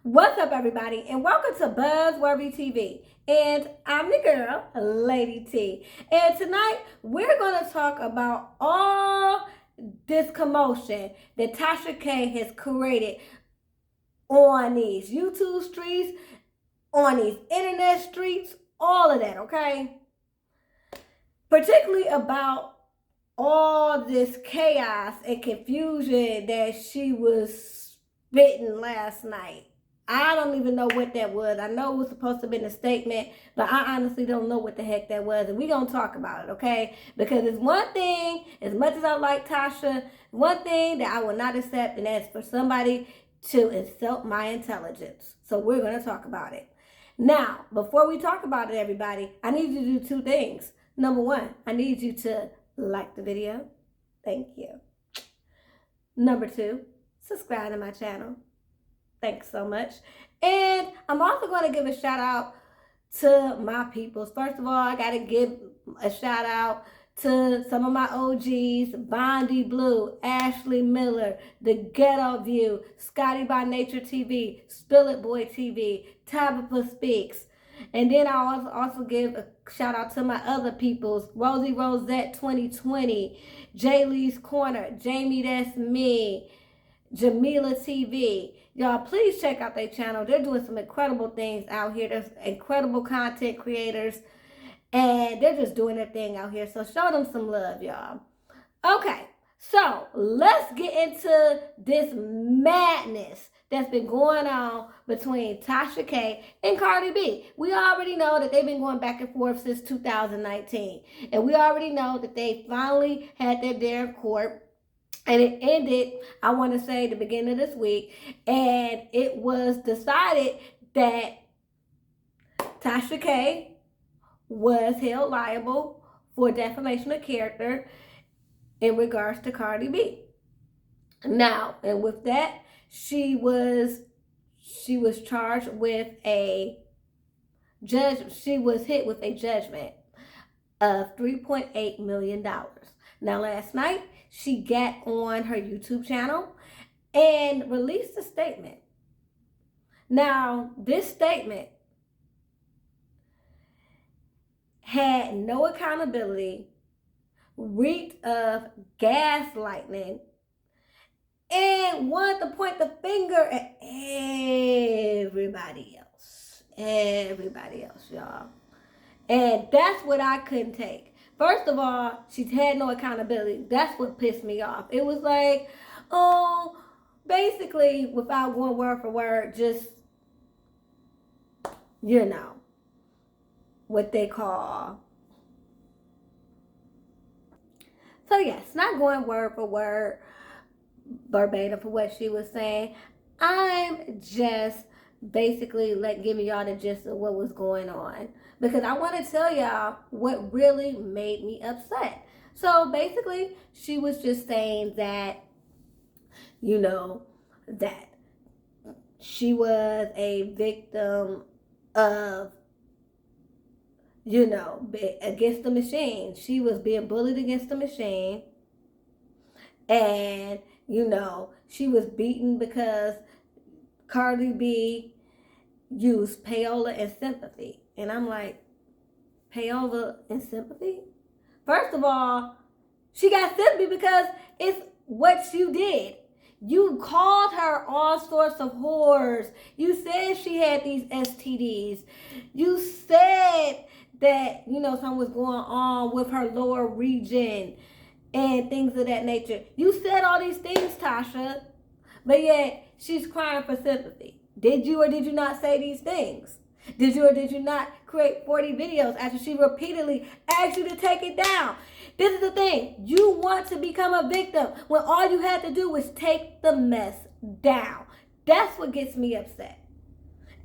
What's up, everybody, and welcome to Buzzworthy TV. And I'm the girl, Lady T. And tonight we're going to talk about all this commotion that Tasha K has created on these YouTube streets, on these internet streets, all of that, okay? Particularly about all this chaos and confusion that she was spitting last night. I don't even know what that was. I know it was supposed to have been a statement, but I honestly don't know what the heck that was. And we're going to talk about it, okay? Because it's one thing, as much as I like Tasha, one thing that I will not accept, and that's for somebody to insult my intelligence. So we're going to talk about it. Now, before we talk about it, everybody, I need you to do two things. Number one, I need you to like the video. Thank you. Number two, subscribe to my channel. Thanks so much. And I'm also going to give a shout out to my peoples. First of all, I got to give a shout out to some of my OGs, Bondi Blue, Ashley Miller, The Ghetto View, Scotty by Nature TV, Spill It Boy TV, Tabitha Speaks. And then I also give a shout out to my other peoples, Rosie Rosette 2020, Jay Lee's Corner, Jamie That's Me, Jamila TV. Y'all, please check out their channel. They're doing some incredible things out here. There's incredible content creators, and they're just doing their thing out here. So show them some love, y'all. Okay, so let's get into this madness that's been going on between Tasha K and Cardi B. We already know that they've been going back and forth since 2019. And we already know that they finally had their day in court. And it ended, I want to say, the beginning of this week. And it was decided that Tasha K was held liable for defamation of character in regards to Cardi B. Now, and with that, she was charged with a she was hit with a judgment of $3.8 million. Now, last night, she got on her YouTube channel and released a statement. Now, this statement had no accountability, reeked of gaslighting, and wanted to point the finger at everybody else. Everybody else, y'all. And that's what I couldn't take. First of all, she had no accountability. That's what pissed me off. It was like, oh, basically, without going word for word, just, you know, what they call. So yes, not going word for word, verbatim for what she was saying. I'm just basically giving y'all the gist of what was going on, because I want to tell y'all what really made me upset. So basically, she was just saying that, you know, that she was a victim of, you know, against the machine. She was being bullied against the machine. And, you know, she was beaten because Cardi B used payola and sympathy. And I'm like, payola and sympathy? First of all, she got sympathy because it's what you did. You called her all sorts of whores. You said she had these STDs. You said that, you know, something was going on with her lower region and things of that nature. You said all these things, Tasha, but yet she's crying for sympathy. Did you or did you not say these things? Did you or did you not create 40 videos after she repeatedly asked you to take it down? This is the thing. You want to become a victim when all you had to do was take the mess down. That's what gets me upset.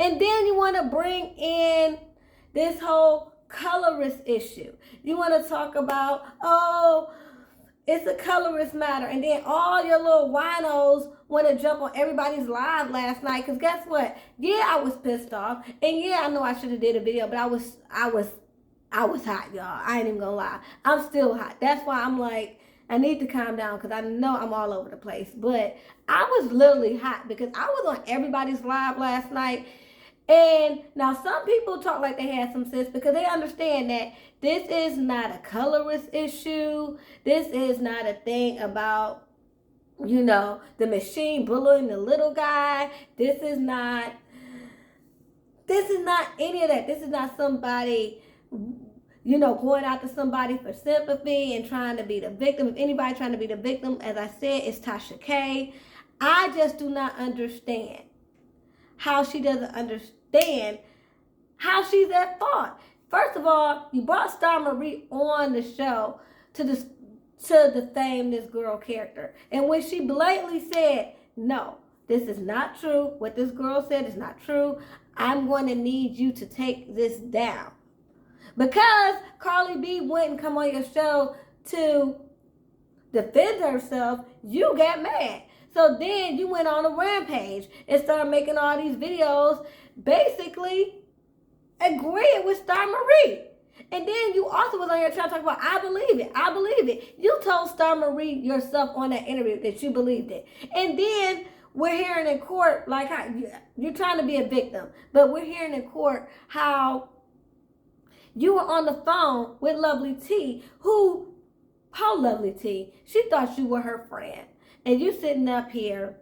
And then you want to bring in this whole colorist issue. You want to talk about, oh, it's a colorist matter. And then all your little winos want to jump on everybody's live last night. Because guess what? Yeah, I was pissed off. And yeah, I know I should have did a video, but I was hot, y'all. I ain't even gonna lie. I'm still hot. That's why I'm like, I need to calm down because I know I'm all over the place. But I was literally hot because I was on everybody's live last night. And now some people talk like they had some sense because they understand that this is not a colorist issue. This is not a thing about, the machine bullying the little guy. This is not any of that. This is not somebody, going out to somebody for sympathy and trying to be the victim. If anybody trying to be the victim, as I said, it's Tasha K. I just do not understand how she doesn't understand how she's at fault. First of all, you brought Star Marie on the show to defame this girl character. And when she blatantly said, no, this is not true. What this girl said is not true. I'm going to need you to take this down. Because Carly B wouldn't come on your show to defend herself, you got mad. So then you went on a rampage and started making all these videos basically agreeing with Star Marie. And then you also was on your channel talking about, I believe it. I believe it. You told Star Marie yourself on that interview that you believed it. And then we're hearing in court, like, how you're trying to be a victim, but we're hearing in court how you were on the phone with Lovely T, Lovely T, she thought you were her friend. And you sitting up here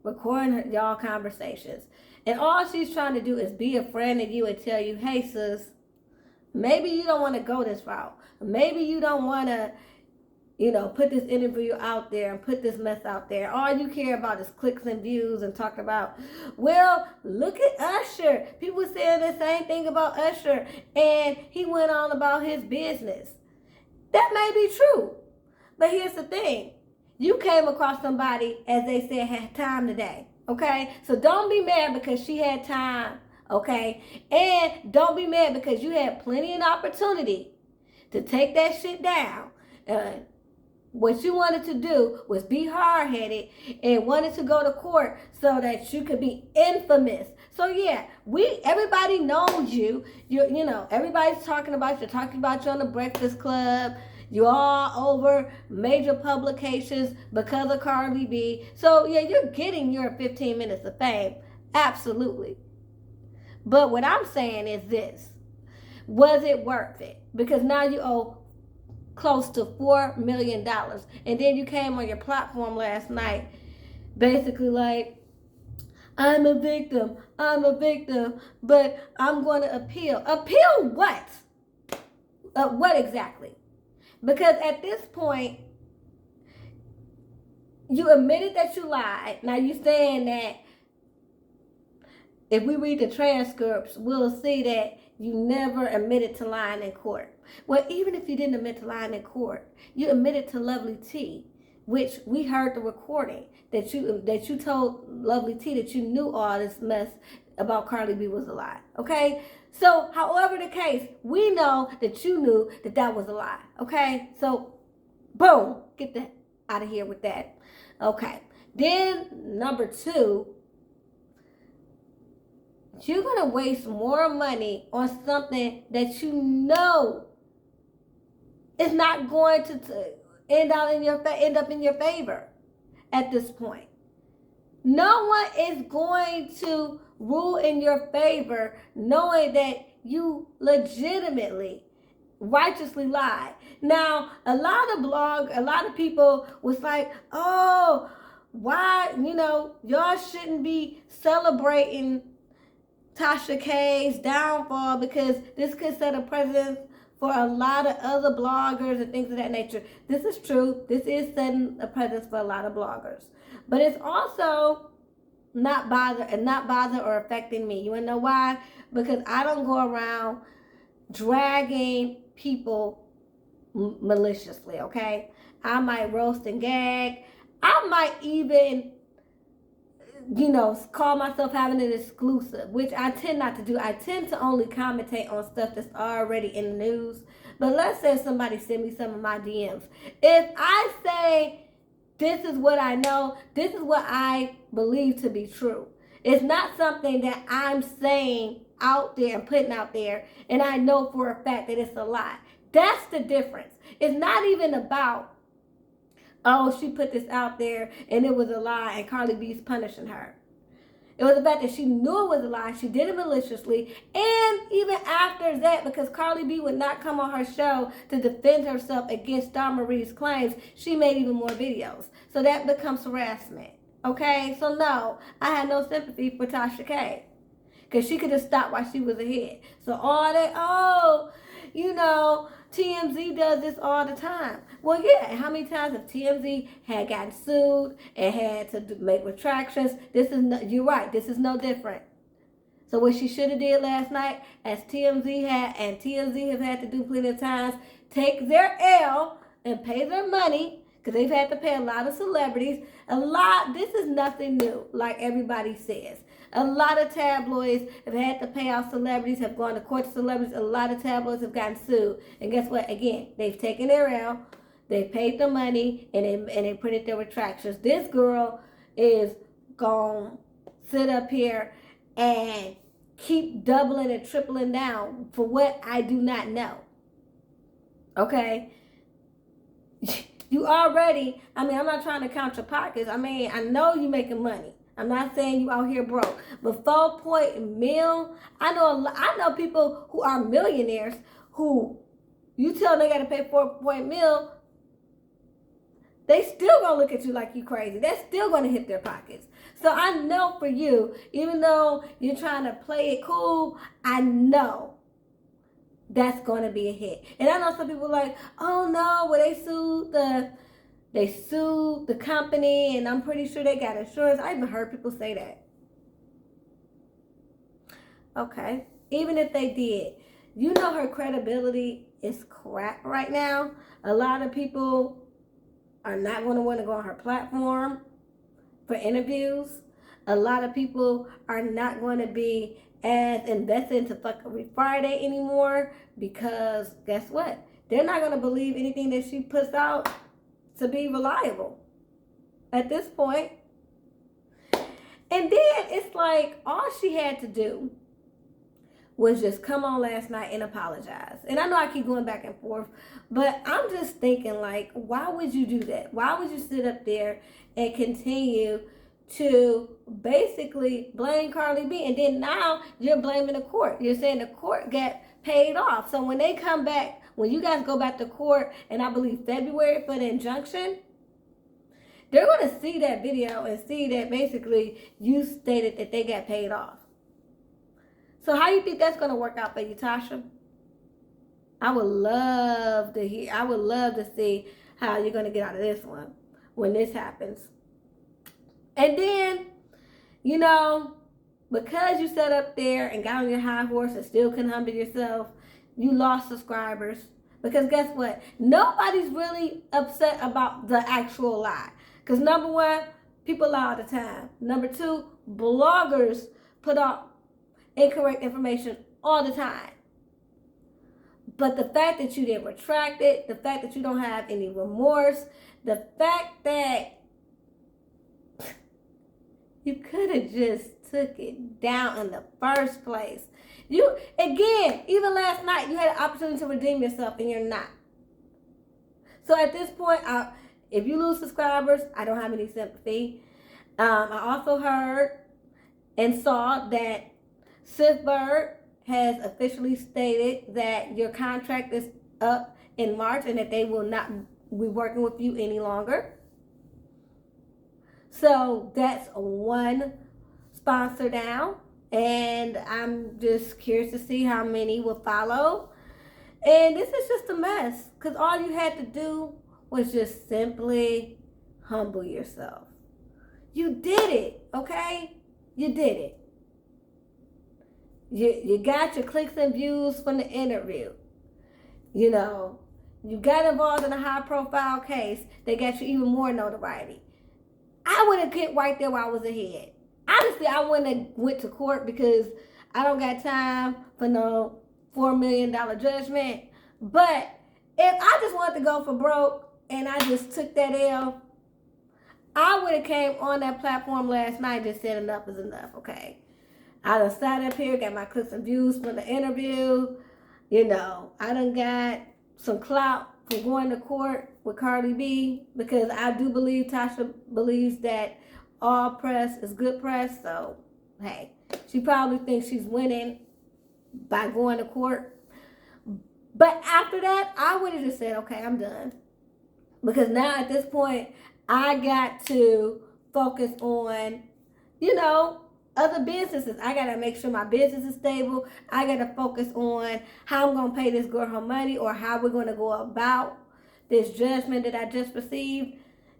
recording y'all conversations. And all she's trying to do is be a friend of you and tell you, hey, sis, maybe you don't want to go this route. Maybe you don't want to, put this interview out there and put this mess out there. All you care about is clicks and views and talk about, well, look at Usher. People saying the same thing about Usher. And he went on about his business. That may be true. But here's the thing. You came across somebody, as they said, had time today. Okay? So don't be mad because she had time. Okay? And don't be mad because you had plenty of opportunity to take that shit down. What you wanted to do was be hard-headed and wanted to go to court so that you could be infamous. So yeah, everybody knows you. Everybody's talking about you. Talking about you on the Breakfast Club. You're all over major publications because of Cardi B. So yeah, you're getting your 15 minutes of fame. Absolutely. But what I'm saying is this. Was it worth it? Because now you owe close to $4 million. And then you came on your platform last night basically like, I'm a victim, but I'm going to appeal. Appeal what? What exactly? Because at this point, you admitted that you lied. Now you're saying that if we read the transcripts, we'll see that you never admitted to lying in court. Well, even if you didn't admit to lying in court, you admitted to Lovely T, which we heard the recording that you told Lovely T that you knew all this mess about Cardi B was a lie. Okay? So, however the case, we know that you knew that was a lie. Okay? So, boom, get that out of here with that. Okay. Then, number 2, you're going to waste more money on something that you know is not going to end up in your favor at this point. No one is going to rule in your favor knowing that you legitimately, righteously lied. Now, a lot of people was like, oh, why, y'all shouldn't be celebrating Tasha K's downfall because this could set a precedent for a lot of other bloggers and things of that nature. This is true. This is setting a precedent for a lot of bloggers. But it's also not bother or affecting me. You wanna know why? Because I don't go around dragging people maliciously, okay? I might roast and gag. I might even call myself having an exclusive, which I tend not to do. I tend to only commentate on stuff that's already in the news. But let's say somebody send me some of my DMs. If I say, this is what I know, this is what I believe to be true. It's not something that I'm saying out there and putting out there, and I know for a fact that it's a lie. That's the difference. It's not even about, oh, she put this out there and it was a lie and Cardi B's punishing her. It was the fact that she knew it was a lie. She did it maliciously. And even after that, because Cardi B would not come on her show to defend herself against Dawn Marie's claims, she made even more videos. So that becomes harassment. Okay? So no, I had no sympathy for Tasha K. Because she could have stopped while she was ahead. So all that, oh, you know, TMZ does this all the time. Well, yeah, how many times have TMZ had gotten sued and had to make retractions? This is no, you're right, this is no different. So what she should have did last night, as TMZ had, and TMZ have had to do plenty of times, take their L and pay their money, because they've had to pay a lot of celebrities. This is nothing new, like everybody says. A lot of tabloids have had to pay out celebrities, have gone to court to celebrities. A lot of tabloids have gotten sued. And guess what? Again, they've taken their L, they paid the money, and they printed their retractions. This girl is going to sit up here and keep doubling and tripling down for what I do not know. Okay? You already, I'm not trying to count your pockets. I know you making money. I'm not saying you out here broke, but 4 mil. I know people who are millionaires who you tell them they got to pay 4 mil. They still gonna look at you like you crazy. They're still gonna hit their pockets. So I know for you, even though you're trying to play it cool, I know that's gonna be a hit. And I know some people are like, oh no, well they sued the company, and I'm pretty sure they got insurance. I even heard people say that. Okay. Even if they did, you know her credibility is crap right now. A lot of people are not going to want to go on her platform for interviews. A lot of people are not going to be as invested into Fuckery Friday anymore, because guess what? They're not going to believe anything that she puts out to be reliable at this point. And then it's like all she had to do was just come on last night and apologize. And I know I keep going back and forth, but I'm just thinking, like, why would you do that? Why would you sit up there and continue to basically blame Cardi B? And then now you're blaming the court. You're saying the court got paid off. So when they come back, when you guys go back to court, and I believe February for the injunction, they're going to see that video and see that basically you stated that they got paid off. So how you think that's going to work out for you, Tasha? I would love to see how you're going to get out of this one when this happens. And then, you know, because you sat up there and got on your high horse and still couldn't humble yourself, you lost subscribers. Because guess what? Nobody's really upset about the actual lie. Because number one, people lie all the time. Number two, bloggers put out incorrect information all the time. But the fact that you didn't retract it, the fact that you don't have any remorse, the fact that you could have just took it down in the first place. You, again, even last night, you had an opportunity to redeem yourself and you're not. So at this point, if you lose subscribers, I don't have any sympathy. I also heard and saw that Sif Bird has officially stated that your contract is up in March and that they will not be working with you any longer. So that's one sponsor down. And I'm just curious to see how many will follow. And this is just a mess, because all you had to do was just simply humble yourself. You did it, okay? You did it. You got your clicks and views from the interview. You know, you got involved in a high profile case that got you even more notoriety. I would have kept right there while I was ahead. Honestly, I wouldn't have went to court because I don't got time for no $4 million judgment. But if I just wanted to go for broke and I just took that L, I would have came on that platform last night and just said enough is enough, okay? I done sat up here, got my clicks and views from the interview. You know, I done got some clout from going to court with Cardi B, because I do believe Tasha believes that all press is good press. So, hey, she probably thinks she's winning by going to court. But after that, I would have just said, okay, I'm done. Because now at this point, I got to focus on, other businesses. I got to make sure my business is stable. I got to focus on how I'm going to pay this girl her money, or how we're going to go about this judgment that I just received.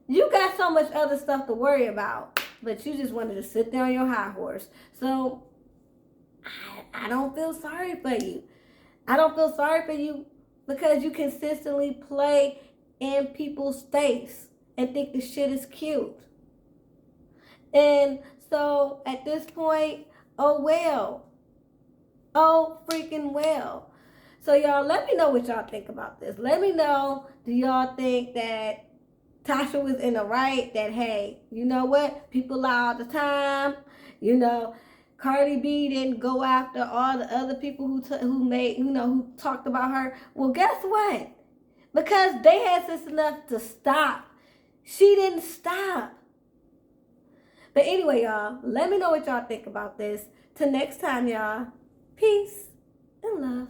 You got so much other stuff to worry about, but you just wanted to sit there on your high horse. So I don't feel sorry for you. I don't feel sorry for you because you consistently play in people's face and think the shit is cute. And so at this point, oh well. Oh freaking well. So y'all, let me know what y'all think about this. Let me know, do y'all think that Tasha was in the right? That, hey, you know what? People lie all the time. Cardi B didn't go after all the other people who talked about her. Well, guess what? Because they had sense enough to stop, she didn't stop. But anyway, y'all, let me know what y'all think about this. Till next time, y'all. Peace and love.